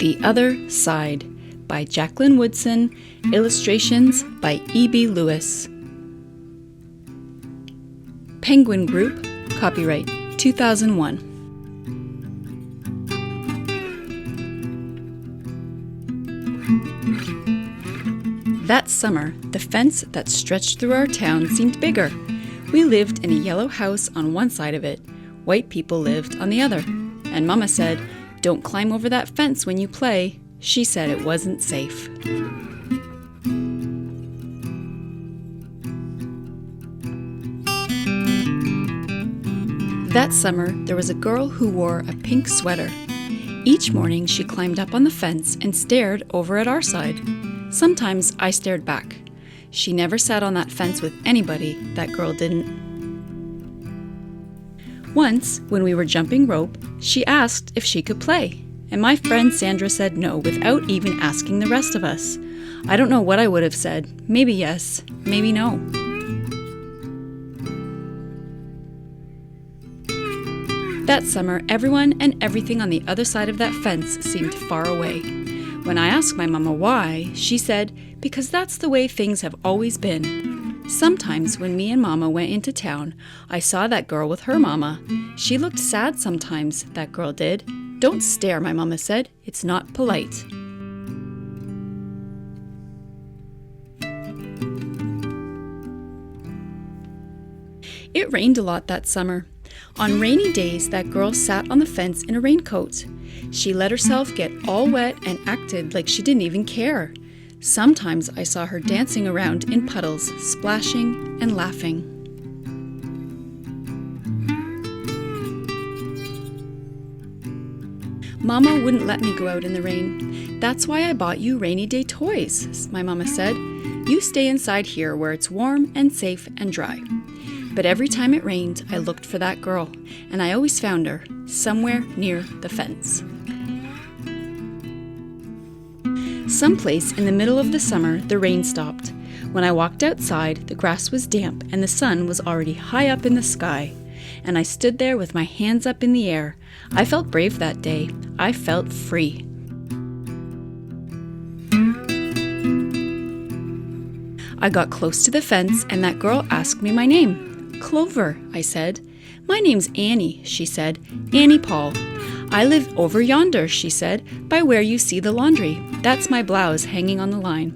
The Other Side by Jacqueline Woodson, illustrations by E.B. Lewis. Penguin Group, copyright 2001. That summer, the fence that stretched through our town seemed bigger. We lived in a yellow house on one side of it. White people lived on the other. And Mama said, "Don't climb over that fence when you play." She said it wasn't safe. That summer, there was a girl who wore a pink sweater. Each morning, she climbed up on the fence and stared over at our side. Sometimes I stared back. She never sat on that fence with anybody, that girl didn't. Once, when we were jumping rope, she asked if she could play, and my friend Sandra said no without even asking the rest of us. I don't know what I would have said. Maybe yes, maybe no. That summer, everyone and everything on the other side of that fence seemed far away. When I asked my mama why, she said, "Because that's the way things have always been." Sometimes when me and Mama went into town, I saw that girl with her mama. She looked sad sometimes, that girl did. "Don't stare," my mama said. "It's not polite." It rained a lot that summer. On rainy days, that girl sat on the fence in a raincoat. She let herself get all wet and acted like she didn't even care. Sometimes I saw her dancing around in puddles, splashing and laughing. Mama wouldn't let me go out in the rain. "That's why I bought you rainy day toys," my mama said. "You stay inside here where it's warm and safe and dry." But every time it rained, I looked for that girl, and I always found her, somewhere near the fence. Someplace in the middle of the summer, the rain stopped. When I walked outside, the grass was damp and the sun was already high up in the sky. And I stood there with my hands up in the air. I felt brave that day. I felt free. I got close to the fence and that girl asked me my name. "Clover," I said. "My name's Annie," she said. "Annie Paul. I live over yonder," she said, "by where you see the laundry. That's my blouse hanging on the line."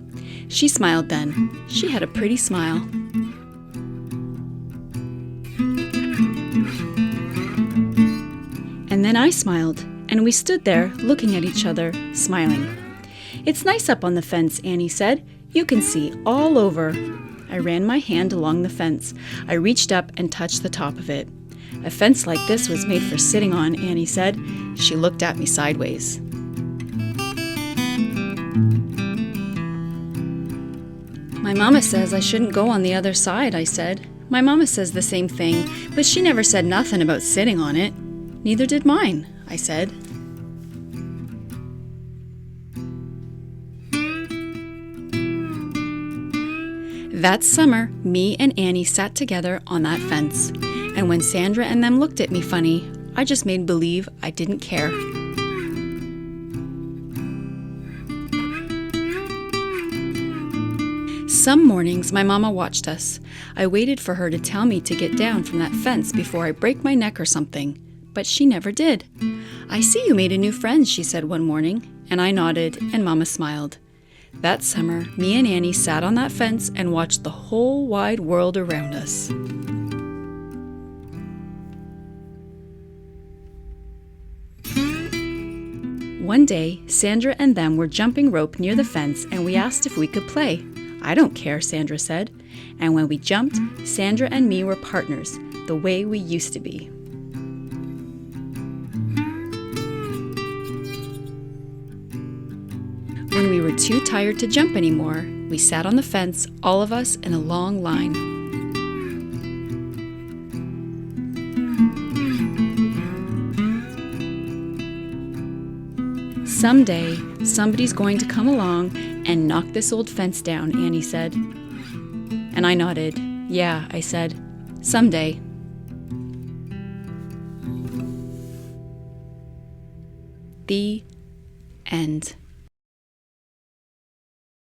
She smiled then. She had a pretty smile. And then I smiled, and we stood there looking at each other, smiling. "It's nice up on the fence," Annie said. "You can see all over." I ran my hand along the fence. I reached up and touched the top of it. "A fence like this was made for sitting on," Annie said. She looked at me sideways. "My mama says I shouldn't go on the other side," I said. "My mama says the same thing, but she never said nothing about sitting on it." "Neither did mine," I said. That summer, me and Annie sat together on that fence. And when Sandra and them looked at me funny, I just made believe I didn't care. Some mornings, my mama watched us. I waited for her to tell me to get down from that fence before I break my neck or something. But she never did. "I see you made a new friend," she said one morning. And I nodded, and Mama smiled. That summer, me and Annie sat on that fence and watched the whole wide world around us. One day, Sandra and them were jumping rope near the fence and we asked if we could play. "I don't care," Sandra said. And when we jumped, Sandra and me were partners, the way we used to be. When we were too tired to jump anymore, we sat on the fence, all of us in a long line. "Someday, somebody's going to come along and knock this old fence down," Annie said. And I nodded. "Yeah," I said. "Someday." The end.